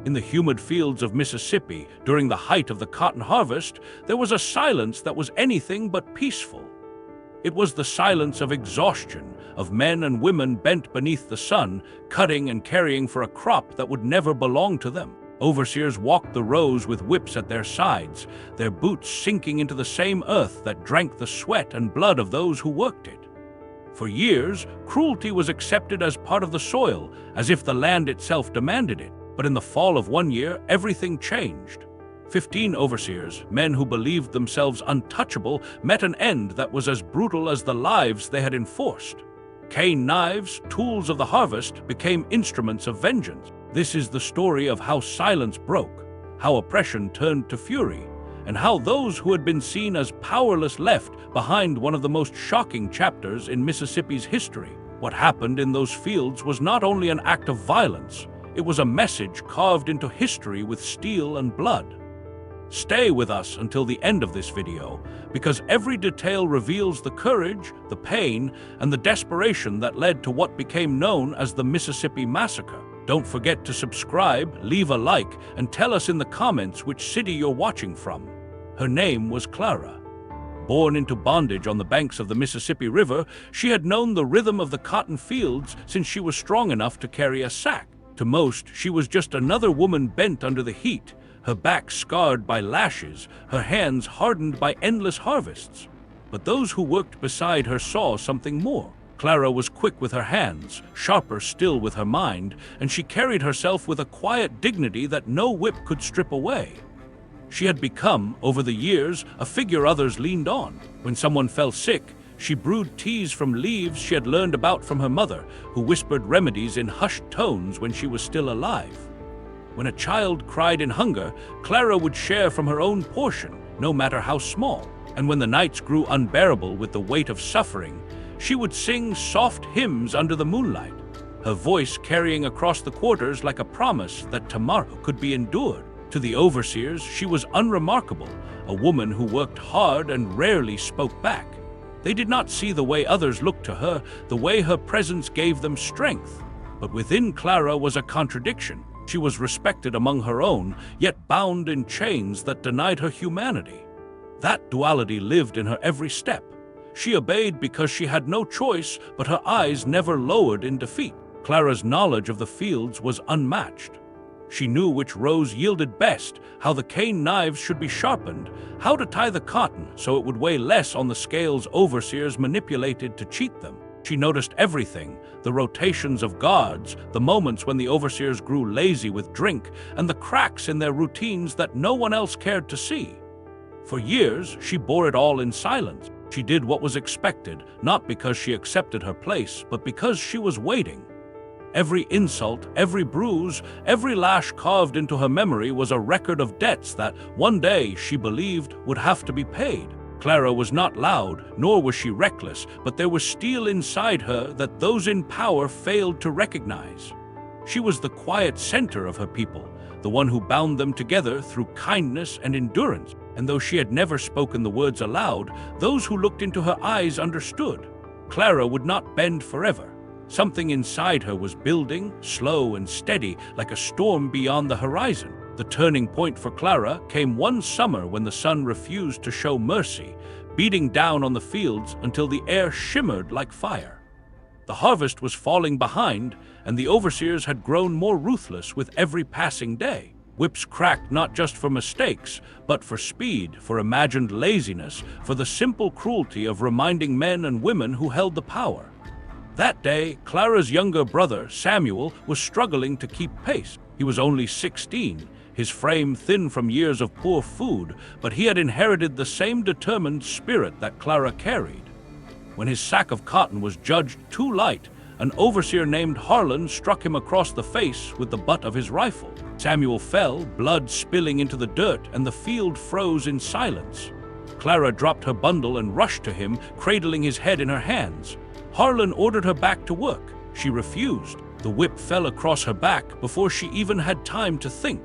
In the humid fields of Mississippi, during the height of the cotton harvest, there was a silence that was anything but peaceful. It was the silence of exhaustion, of men and women bent beneath the sun, cutting and caring for a crop that would never belong to them. Overseers walked the rows with whips at their sides, their boots sinking into the same earth that drank the sweat and blood of those who worked it. For years, cruelty was accepted as part of the soil, as if the land itself demanded it. But in the fall of one year, everything changed. 15 overseers, men who believed themselves untouchable, met an end that was as brutal as the lives they had enforced. Cane knives, tools of the harvest, became instruments of vengeance. This is the story of how silence broke, how oppression turned to fury, and how those who had been seen as powerless left behind one of the most shocking chapters in Mississippi's history. What happened in those fields was not only an act of violence, it was a message carved into history with steel and blood. Stay with us until the end of this video, because every detail reveals the courage, the pain, and the desperation that led to what became known as the Mississippi Massacre. Don't forget to subscribe, leave a like, and tell us in the comments which city you're watching from. Her name was Clara. Born into bondage on the banks of the Mississippi River, she had known the rhythm of the cotton fields since she was strong enough to carry a sack. To most, she was just another woman bent under the heat, her back scarred by lashes, her hands hardened by endless harvests. But those who worked beside her saw something more. Clara was quick with her hands, sharper still with her mind, and she carried herself with a quiet dignity that no whip could strip away. She had become, over the years, a figure others leaned on. When someone fell sick, she brewed teas from leaves she had learned about from her mother, who whispered remedies in hushed tones when she was still alive. When a child cried in hunger, Clara would share from her own portion, no matter how small. And when the nights grew unbearable with the weight of suffering, she would sing soft hymns under the moonlight, her voice carrying across the quarters like a promise that tomorrow could be endured. To the overseers, she was unremarkable, a woman who worked hard and rarely spoke back. They did not see the way others looked to her, the way her presence gave them strength. But within Clara was a contradiction. She was respected among her own, yet bound in chains that denied her humanity. That duality lived in her every step. She obeyed because she had no choice, but her eyes never lowered in defeat. Clara's knowledge of the fields was unmatched. She knew which rows yielded best, how the cane knives should be sharpened, how to tie the cotton so it would weigh less on the scales overseers manipulated to cheat them. She noticed everything, the rotations of guards, the moments when the overseers grew lazy with drink, and the cracks in their routines that no one else cared to see. For years, she bore it all in silence. She did what was expected, not because she accepted her place, but because she was waiting. Every insult, every bruise, every lash carved into her memory was a record of debts that, one day, she believed would have to be paid. Clara was not loud, nor was she reckless, but there was steel inside her that those in power failed to recognize. She was the quiet center of her people, the one who bound them together through kindness and endurance. And though she had never spoken the words aloud, those who looked into her eyes understood. Clara would not bend forever. Something inside her was building, slow and steady, like a storm beyond the horizon. The turning point for Clara came one summer when the sun refused to show mercy, beating down on the fields until the air shimmered like fire. The harvest was falling behind, and the overseers had grown more ruthless with every passing day. Whips cracked not just for mistakes, but for speed, for imagined laziness, for the simple cruelty of reminding men and women who held the power. That day, Clara's younger brother, Samuel, was struggling to keep pace. He was only 16, his frame thin from years of poor food, but he had inherited the same determined spirit that Clara carried. When his sack of cotton was judged too light, an overseer named Harlan struck him across the face with the butt of his rifle. Samuel fell, blood spilling into the dirt, and the field froze in silence. Clara dropped her bundle and rushed to him, cradling his head in her hands. Harlan ordered her back to work. She refused. The whip fell across her back before she even had time to think.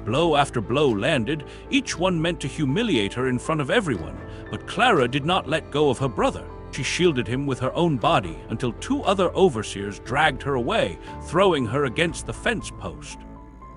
Blow after blow landed, each one meant to humiliate her in front of everyone, but Clara did not let go of her brother. She shielded him with her own body until two other overseers dragged her away, throwing her against the fence post.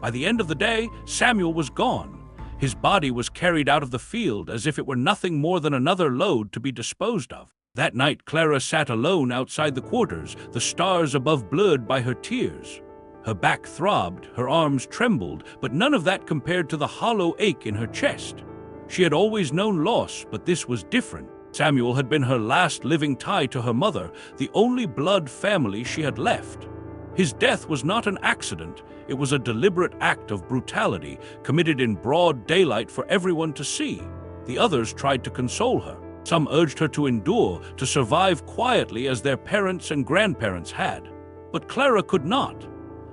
By the end of the day, Samuel was gone. His body was carried out of the field as if it were nothing more than another load to be disposed of. That night, Clara sat alone outside the quarters, the stars above blurred by her tears. Her back throbbed, her arms trembled, but none of that compared to the hollow ache in her chest. She had always known loss, but this was different. Samuel had been her last living tie to her mother, the only blood family she had left. His death was not an accident. It was a deliberate act of brutality, committed in broad daylight for everyone to see. The others tried to console her. Some urged her to endure, to survive quietly as their parents and grandparents had. But Clara could not.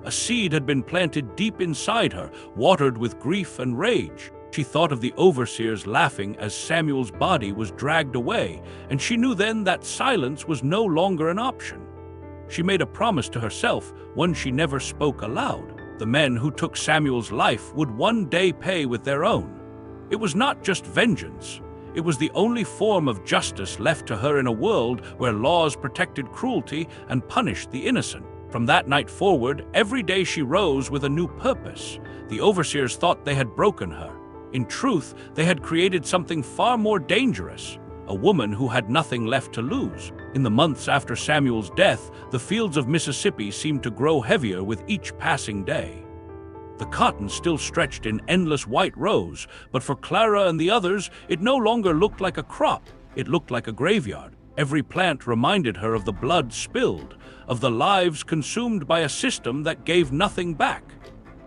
A seed had been planted deep inside her, watered with grief and rage. She thought of the overseers laughing as Samuel's body was dragged away, and she knew then that silence was no longer an option. She made a promise to herself, one she never spoke aloud. The men who took Samuel's life would one day pay with their own. It was not just vengeance. It was the only form of justice left to her in a world where laws protected cruelty and punished the innocent. From that night forward, every day she rose with a new purpose. The overseers thought they had broken her. In truth, they had created something far more dangerous, a woman who had nothing left to lose. In the months after Samuel's death, the fields of Mississippi seemed to grow heavier with each passing day. The cotton still stretched in endless white rows, but for Clara and the others, it no longer looked like a crop. It looked like a graveyard. Every plant reminded her of the blood spilled, of the lives consumed by a system that gave nothing back.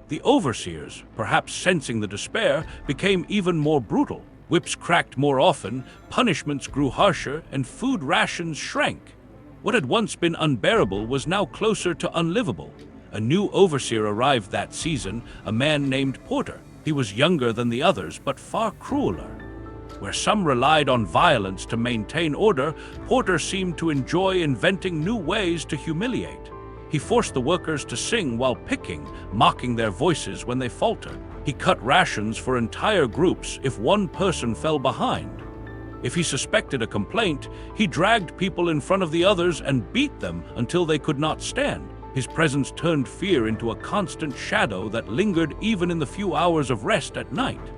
The overseers, perhaps sensing the despair, became even more brutal. Whips cracked more often, punishments grew harsher, and food rations shrank. What had once been unbearable was now closer to unlivable. A new overseer arrived that season, a man named Porter. He was younger than the others, but far crueler. Where some relied on violence to maintain order, Porter seemed to enjoy inventing new ways to humiliate. He forced the workers to sing while picking, mocking their voices when they faltered. He cut rations for entire groups if one person fell behind. If he suspected a complaint, he dragged people in front of the others and beat them until they could not stand. His presence turned fear into a constant shadow that lingered even in the few hours of rest at night.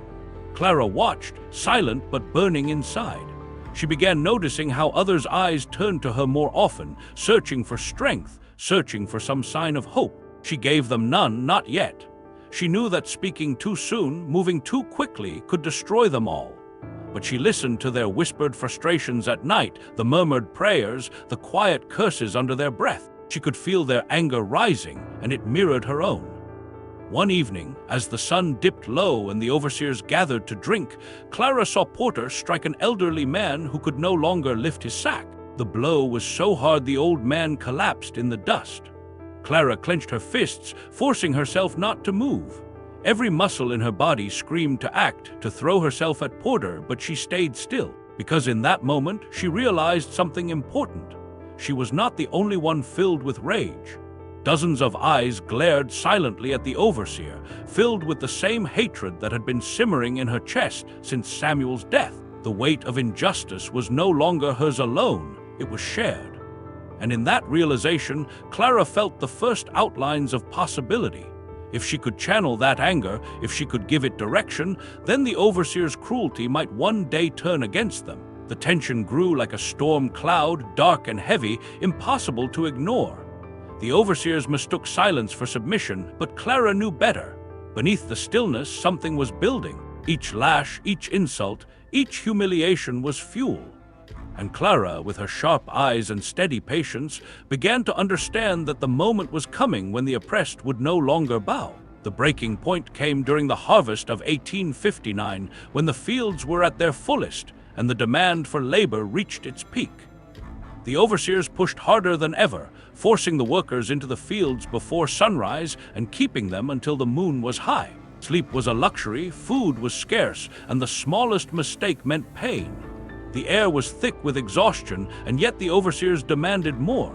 Clara watched, silent but burning inside. She began noticing how others' eyes turned to her more often, searching for strength, searching for some sign of hope. She gave them none, not yet. She knew that speaking too soon, moving too quickly, could destroy them all. But she listened to their whispered frustrations at night, the murmured prayers, the quiet curses under their breath. She could feel their anger rising, and it mirrored her own. One evening, as the sun dipped low and the overseers gathered to drink, Clara saw Porter strike an elderly man who could no longer lift his sack. The blow was so hard the old man collapsed in the dust. Clara clenched her fists, forcing herself not to move. Every muscle in her body screamed to act, to throw herself at Porter, but she stayed still, because in that moment she realized something important. She was not the only one filled with rage. Dozens of eyes glared silently at the overseer, filled with the same hatred that had been simmering in her chest since Samuel's death. The weight of injustice was no longer hers alone, it was shared. And in that realization, Clara felt the first outlines of possibility. If she could channel that anger, if she could give it direction, then the overseer's cruelty might one day turn against them. The tension grew like a storm cloud, dark and heavy, impossible to ignore. The overseers mistook silence for submission, but Clara knew better. Beneath the stillness, something was building. Each lash, each insult, each humiliation was fuel. And Clara, with her sharp eyes and steady patience, began to understand that the moment was coming when the oppressed would no longer bow. The breaking point came during the harvest of 1859, when the fields were at their fullest and the demand for labor reached its peak. The overseers pushed harder than ever, forcing the workers into the fields before sunrise and keeping them until the moon was high. Sleep was a luxury, food was scarce, and the smallest mistake meant pain. The air was thick with exhaustion, and yet the overseers demanded more.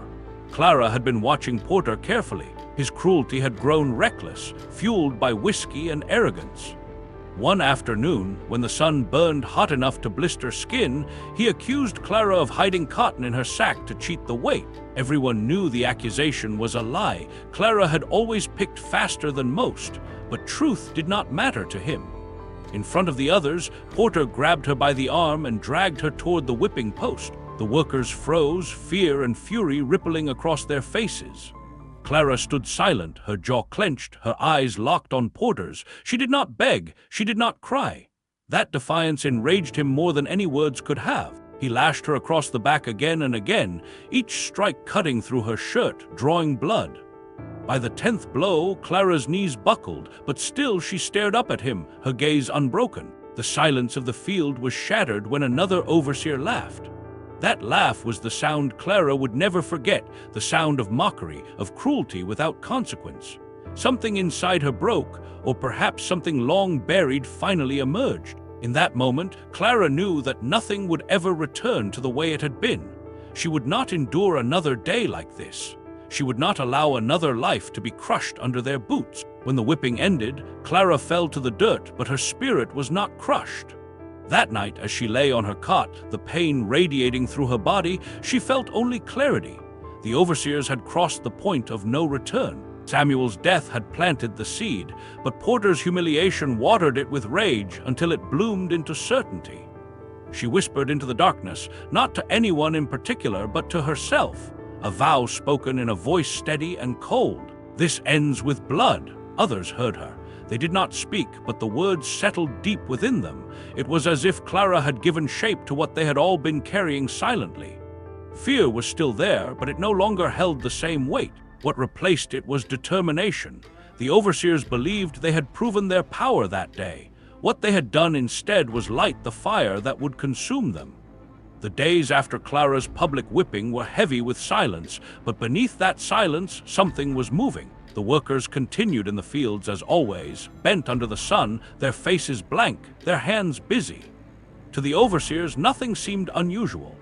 Clara had been watching Porter carefully. His cruelty had grown reckless, fueled by whiskey and arrogance. One afternoon, when the sun burned hot enough to blister skin, he accused Clara of hiding cotton in her sack to cheat the weight. Everyone knew the accusation was a lie. Clara had always picked faster than most, but truth did not matter to him. In front of the others, Porter grabbed her by the arm and dragged her toward the whipping post. The workers froze, fear and fury rippling across their faces. Clara stood silent, her jaw clenched, her eyes locked on Porter's. She did not beg, she did not cry. That defiance enraged him more than any words could have. He lashed her across the back again and again, each strike cutting through her shirt, drawing blood. By the 10th blow, Clara's knees buckled, but still she stared up at him, her gaze unbroken. The silence of the field was shattered when another overseer laughed. That laugh was the sound Clara would never forget, the sound of mockery, of cruelty without consequence. Something inside her broke, or perhaps something long buried finally emerged. In that moment, Clara knew that nothing would ever return to the way it had been. She would not endure another day like this. She would not allow another life to be crushed under their boots. When the whipping ended, Clara fell to the dirt, but her spirit was not crushed. That night, as she lay on her cot, the pain radiating through her body, she felt only clarity. The overseers had crossed the point of no return. Samuel's death had planted the seed, but Porter's humiliation watered it with rage until it bloomed into certainty. She whispered into the darkness, not to anyone in particular, but to herself, a vow spoken in a voice steady and cold. "This ends with blood." Others heard her. They did not speak, but the words settled deep within them. It was as if Clara had given shape to what they had all been carrying silently. Fear was still there, but it no longer held the same weight. What replaced it was determination. The overseers believed they had proven their power that day. What they had done instead was light the fire that would consume them. The days after Clara's public whipping were heavy with silence, but beneath that silence, something was moving. The workers continued in the fields as always, bent under the sun, their faces blank, their hands busy. To the overseers, nothing seemed unusual.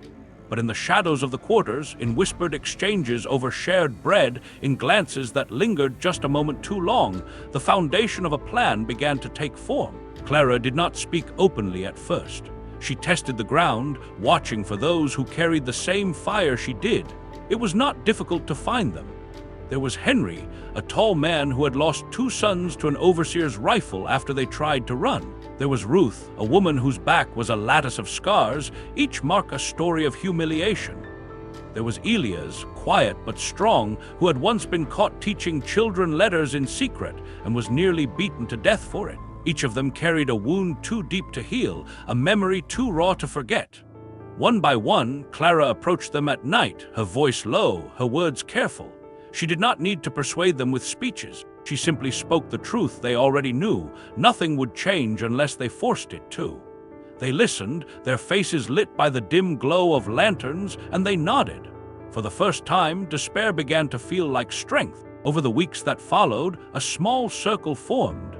But in the shadows of the quarters, in whispered exchanges over shared bread, in glances that lingered just a moment too long, the foundation of a plan began to take form. Clara did not speak openly at first. She tested the ground, watching for those who carried the same fire she did. It was not difficult to find them. There was Henry, a tall man who had lost 2 sons to an overseer's rifle after they tried to run. There was Ruth, a woman whose back was a lattice of scars, each mark a story of humiliation. There was Elias, quiet but strong, who had once been caught teaching children letters in secret and was nearly beaten to death for it. Each of them carried a wound too deep to heal, a memory too raw to forget. One by one, Clara approached them at night, her voice low, her words careful. She did not need to persuade them with speeches. She simply spoke the truth they already knew. Nothing would change unless they forced it to. They listened, their faces lit by the dim glow of lanterns, and they nodded. For the first time, despair began to feel like strength. Over the weeks that followed, a small circle formed.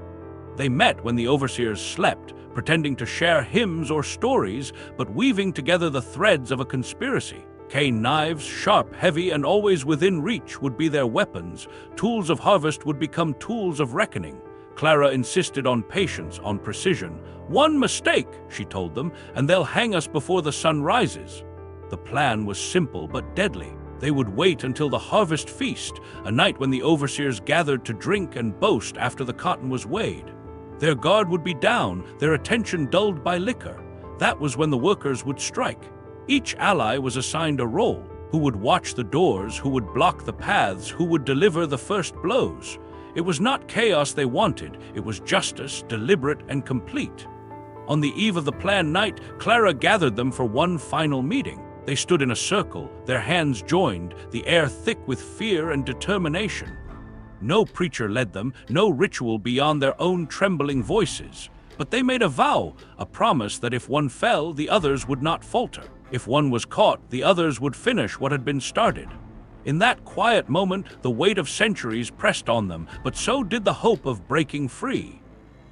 They met when the overseers slept, pretending to share hymns or stories, but weaving together the threads of a conspiracy. Cane knives, sharp, heavy, and always within reach, would be their weapons. Tools of harvest would become tools of reckoning. Clara insisted on patience, on precision. "One mistake," she told them, "and they'll hang us before the sun rises." The plan was simple but deadly. They would wait until the harvest feast, a night when the overseers gathered to drink and boast after the cotton was weighed. Their guard would be down, their attention dulled by liquor. That was when the workers would strike. Each ally was assigned a role: who would watch the doors, who would block the paths, who would deliver the first blows. It was not chaos they wanted, it was justice, deliberate and complete. On the eve of the planned night, Clara gathered them for one final meeting. They stood in a circle, their hands joined, the air thick with fear and determination. No preacher led them, no ritual beyond their own trembling voices. But they made a vow, a promise that if one fell, the others would not falter. If one was caught, the others would finish what had been started. In that quiet moment, the weight of centuries pressed on them, but so did the hope of breaking free.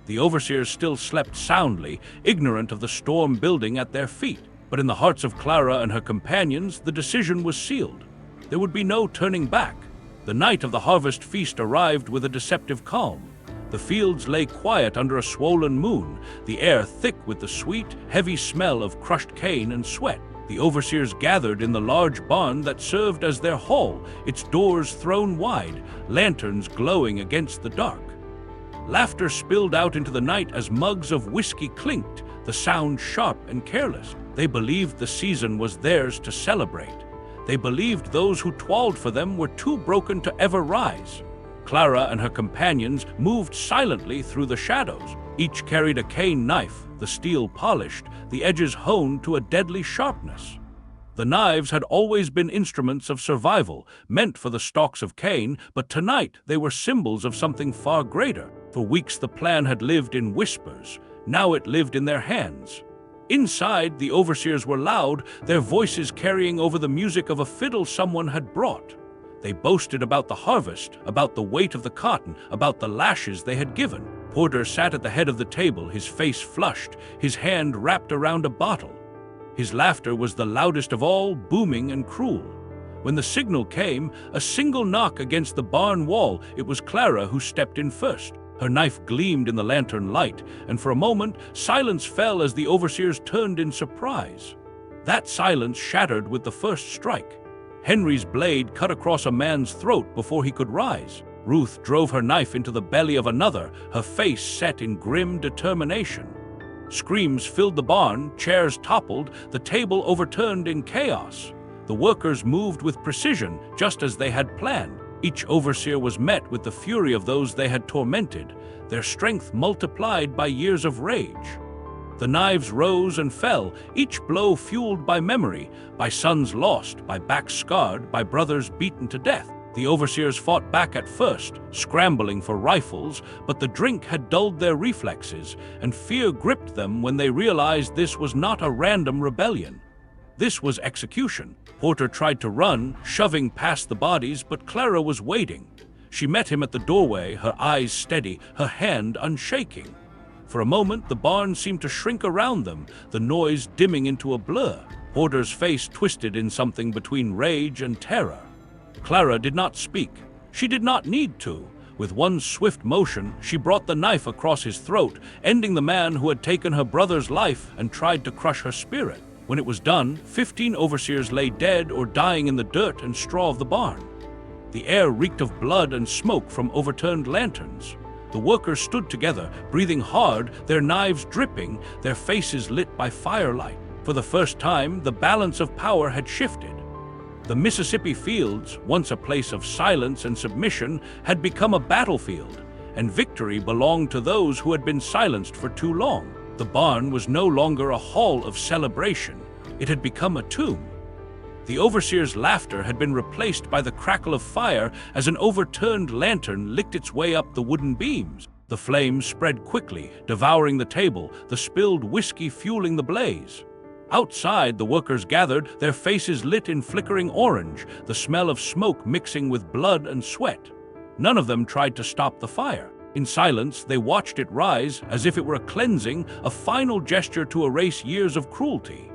The overseers still slept soundly, ignorant of the storm building at their feet. But in the hearts of Clara and her companions, the decision was sealed. There would be no turning back. The night of the harvest feast arrived with a deceptive calm. The fields lay quiet under a swollen moon, the air thick with the sweet, heavy smell of crushed cane and sweat. The overseers gathered in the large barn that served as their hall, its doors thrown wide, lanterns glowing against the dark. Laughter spilled out into the night as mugs of whiskey clinked, the sound sharp and careless. They believed the season was theirs to celebrate. They believed those who toiled for them were too broken to ever rise. Clara and her companions moved silently through the shadows. Each carried a cane knife, the steel polished, the edges honed to a deadly sharpness. The knives had always been instruments of survival, meant for the stalks of cane, but tonight they were symbols of something far greater. For weeks the plan had lived in whispers. Now it lived in their hands. Inside, the overseers were loud, their voices carrying over the music of a fiddle someone had brought. They boasted about the harvest, about the weight of the cotton, about the lashes they had given. Porter sat at the head of the table, his face flushed, his hand wrapped around a bottle. His laughter was the loudest of all, booming and cruel. When the signal came, a single knock against the barn wall, it was Clara who stepped in first. Her knife gleamed in the lantern light, and for a moment, silence fell as the overseers turned in surprise. That silence shattered with the first strike. Henry's blade cut across a man's throat before he could rise. Ruth drove her knife into the belly of another, her face set in grim determination. Screams filled the barn, chairs toppled, the table overturned in chaos. The workers moved with precision, just as they had planned. Each overseer was met with the fury of those they had tormented, their strength multiplied by years of rage. The knives rose and fell, each blow fueled by memory, by sons lost, by backs scarred, by brothers beaten to death. The overseers fought back at first, scrambling for rifles, but the drink had dulled their reflexes, and fear gripped them when they realized this was not a random rebellion. This was execution. Porter tried to run, shoving past the bodies, but Clara was waiting. She met him at the doorway, her eyes steady, her hand unshaking. For a moment, the barn seemed to shrink around them, the noise dimming into a blur. Porter's face twisted in something between rage and terror. Clara did not speak. She did not need to. With one swift motion, she brought the knife across his throat, ending the man who had taken her brother's life and tried to crush her spirit. When it was done, 15 overseers lay dead or dying in the dirt and straw of the barn. The air reeked of blood and smoke from overturned lanterns. The workers stood together, breathing hard, their knives dripping, their faces lit by firelight. For the first time, the balance of power had shifted. The Mississippi fields, once a place of silence and submission, had become a battlefield, and victory belonged to those who had been silenced for too long. The barn was no longer a hall of celebration. It had become a tomb. The overseer's laughter had been replaced by the crackle of fire as an overturned lantern licked its way up the wooden beams. The flames spread quickly, devouring the table, the spilled whiskey fueling the blaze. Outside, the workers gathered, their faces lit in flickering orange, the smell of smoke mixing with blood and sweat. None of them tried to stop the fire. In silence, they watched it rise as if it were a cleansing, a final gesture to erase years of cruelty.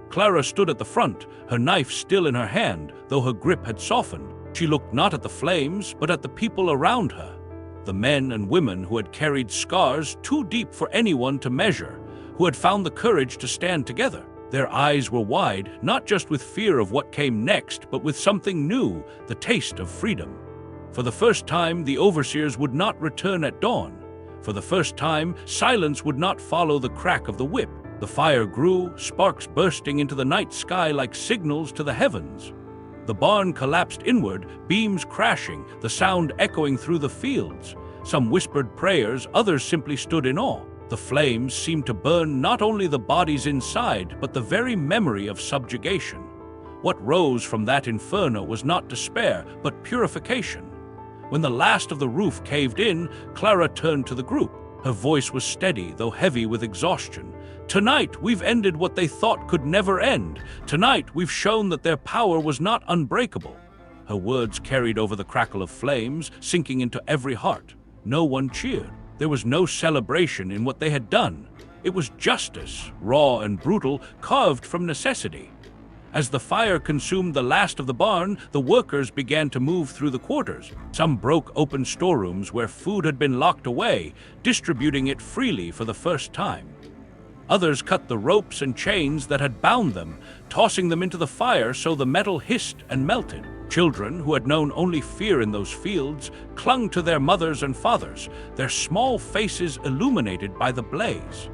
Clara stood at the front, her knife still in her hand, though her grip had softened. She looked not at the flames, but at the people around her. The men and women who had carried scars too deep for anyone to measure, who had found the courage to stand together. Their eyes were wide, not just with fear of what came next, but with something new, the taste of freedom. For the first time, the overseers would not return at dawn. For the first time, silence would not follow the crack of the whip. The fire grew, sparks bursting into the night sky like signals to the heavens. The barn collapsed inward, beams crashing, the sound echoing through the fields. Some whispered prayers, others simply stood in awe. The flames seemed to burn not only the bodies inside, but the very memory of subjugation. What rose from that inferno was not despair, but purification. When the last of the roof caved in, Clara turned to the group. Her voice was steady, though heavy with exhaustion. "Tonight, we've ended what they thought could never end. Tonight, we've shown that their power was not unbreakable." Her words carried over the crackle of flames, sinking into every heart. No one cheered. There was no celebration in what they had done. It was justice, raw and brutal, carved from necessity. As the fire consumed the last of the barn, the workers began to move through the quarters. Some broke open storerooms where food had been locked away, distributing it freely for the first time. Others cut the ropes and chains that had bound them, tossing them into the fire so the metal hissed and melted. Children, who had known only fear in those fields, clung to their mothers and fathers, their small faces illuminated by the blaze.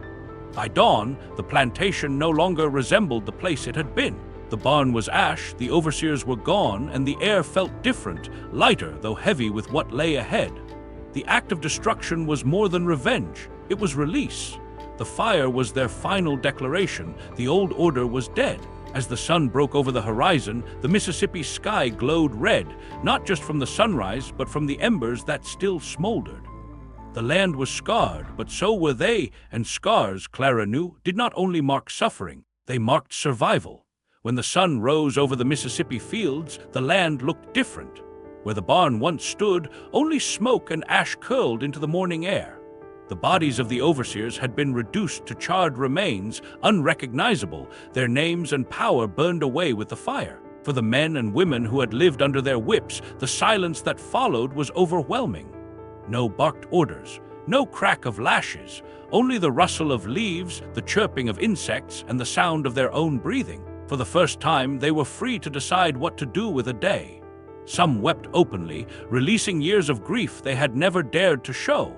By dawn, the plantation no longer resembled the place it had been. The barn was ash, the overseers were gone, and the air felt different, lighter though heavy with what lay ahead. The act of destruction was more than revenge, it was release. The fire was their final declaration, the old order was dead. As the sun broke over the horizon, the Mississippi sky glowed red, not just from the sunrise, but from the embers that still smoldered. The land was scarred, but so were they, and scars, Clara knew, did not only mark suffering, they marked survival. When the sun rose over the Mississippi fields, the land looked different. Where the barn once stood, only smoke and ash curled into the morning air. The bodies of the overseers had been reduced to charred remains, unrecognizable, their names and power burned away with the fire. For the men and women who had lived under their whips, the silence that followed was overwhelming. No barked orders, no crack of lashes, only the rustle of leaves, the chirping of insects, and the sound of their own breathing. For the first time, they were free to decide what to do with a day. Some wept openly, releasing years of grief they had never dared to show.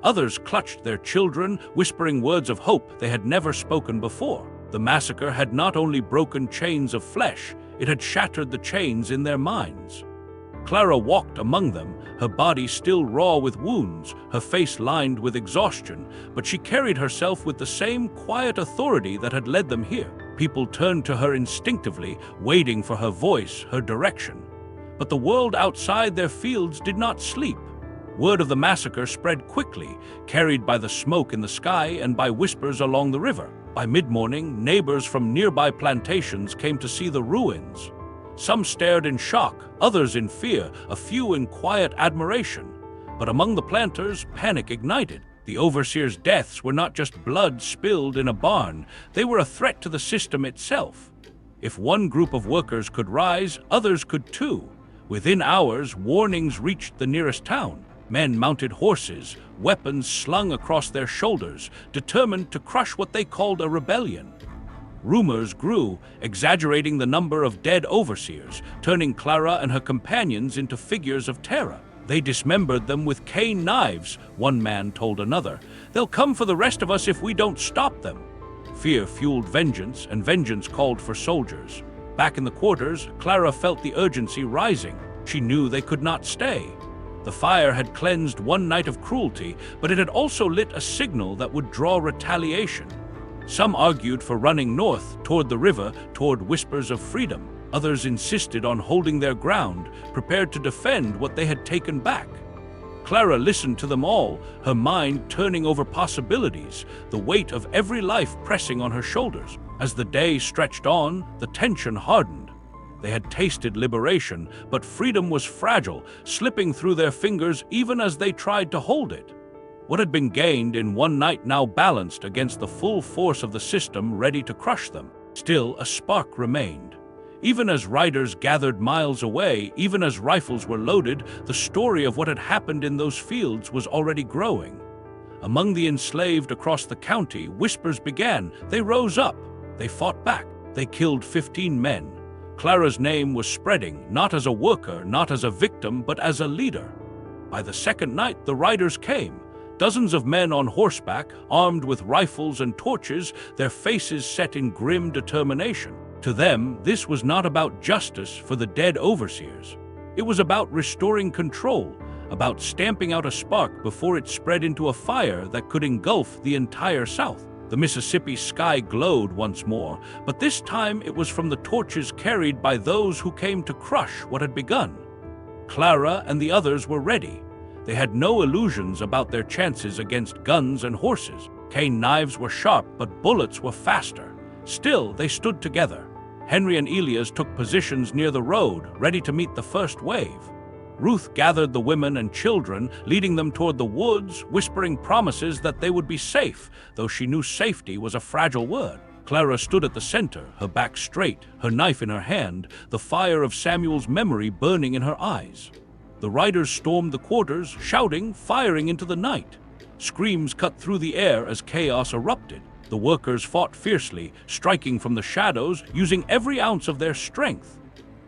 Others clutched their children, whispering words of hope they had never spoken before. The massacre had not only broken chains of flesh, it had shattered the chains in their minds. Clara walked among them, her body still raw with wounds, her face lined with exhaustion, but she carried herself with the same quiet authority that had led them here. People turned to her instinctively, waiting for her voice, her direction. But the world outside their fields did not sleep. Word of the massacre spread quickly, carried by the smoke in the sky and by whispers along the river. By mid-morning, neighbors from nearby plantations came to see the ruins. Some stared in shock, others in fear, a few in quiet admiration. But among the planters, panic ignited. The overseers' deaths were not just blood spilled in a barn, they were a threat to the system itself. If one group of workers could rise, others could too. Within hours, warnings reached the nearest town. Men mounted horses, weapons slung across their shoulders, determined to crush what they called a rebellion. Rumors grew, exaggerating the number of dead overseers, turning Clara and her companions into figures of terror. They dismembered them with cane knives, one man told another. They'll come for the rest of us if we don't stop them. Fear fueled vengeance, and vengeance called for soldiers. Back in the quarters, Clara felt the urgency rising. She knew they could not stay. The fire had cleansed one night of cruelty, but it had also lit a signal that would draw retaliation. Some argued for running north, toward the river, toward whispers of freedom. Others insisted on holding their ground, prepared to defend what they had taken back. Clara listened to them all, her mind turning over possibilities, the weight of every life pressing on her shoulders. As the day stretched on, the tension hardened. They had tasted liberation, but freedom was fragile, slipping through their fingers even as they tried to hold it. What had been gained in one night now balanced against the full force of the system ready to crush them. Still, a spark remained. Even as riders gathered miles away, even as rifles were loaded, the story of what had happened in those fields was already growing. Among the enslaved across the county, whispers began. They rose up. They fought back. They killed 15 men. Clara's name was spreading, not as a worker, not as a victim, but as a leader. By the second night, the riders came. Dozens of men on horseback, armed with rifles and torches, their faces set in grim determination. To them, this was not about justice for the dead overseers. It was about restoring control, about stamping out a spark before it spread into a fire that could engulf the entire South. The Mississippi sky glowed once more, but this time it was from the torches carried by those who came to crush what had begun. Clara and the others were ready. They had no illusions about their chances against guns and horses. Cane knives were sharp, but bullets were faster. Still, they stood together. Henry and Elias took positions near the road, ready to meet the first wave. Ruth gathered the women and children, leading them toward the woods, whispering promises that they would be safe, though she knew safety was a fragile word. Clara stood at the center, her back straight, her knife in her hand, the fire of Samuel's memory burning in her eyes. The riders stormed the quarters, shouting, firing into the night. Screams cut through the air as chaos erupted. The workers fought fiercely, striking from the shadows, using every ounce of their strength.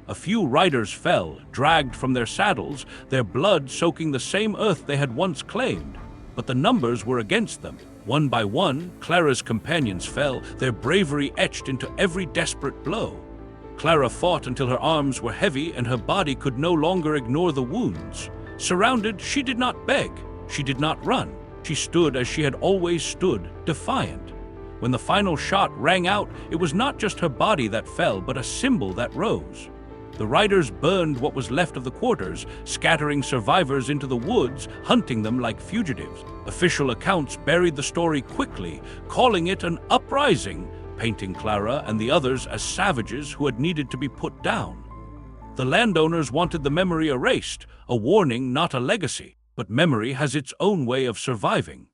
A few riders fell, dragged from their saddles, their blood soaking the same earth they had once claimed. But the numbers were against them. One by one, Clara's companions fell, their bravery etched into every desperate blow. Clara fought until her arms were heavy and her body could no longer ignore the wounds. Surrounded, she did not beg, she did not run. She stood as she had always stood, defiant. When the final shot rang out, it was not just her body that fell, but a symbol that rose. The riders burned what was left of the quarters, scattering survivors into the woods, hunting them like fugitives. Official accounts buried the story quickly, calling it an uprising, painting Clara and the others as savages who had needed to be put down. The landowners wanted the memory erased, a warning, not a legacy. But memory has its own way of surviving.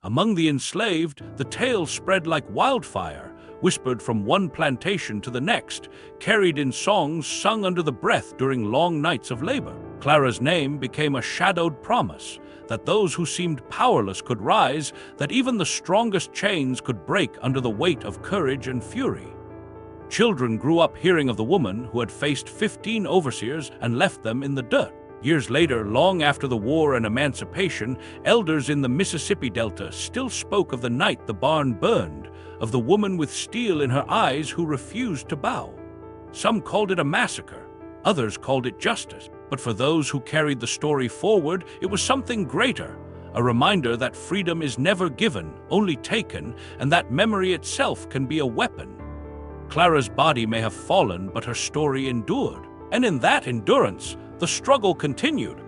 Among the enslaved, the tale spread like wildfire, whispered from one plantation to the next, carried in songs sung under the breath during long nights of labor. Clara's name became a shadowed promise that those who seemed powerless could rise, that even the strongest chains could break under the weight of courage and fury. Children grew up hearing of the woman who had faced 15 overseers and left them in the dirt. Years later, long after the war and emancipation, elders in the Mississippi Delta still spoke of the night the barn burned, of the woman with steel in her eyes who refused to bow. Some called it a massacre, others called it justice. But for those who carried the story forward, it was something greater, a reminder that freedom is never given, only taken, and that memory itself can be a weapon. Clara's body may have fallen, but her story endured. And in that endurance, the struggle continued.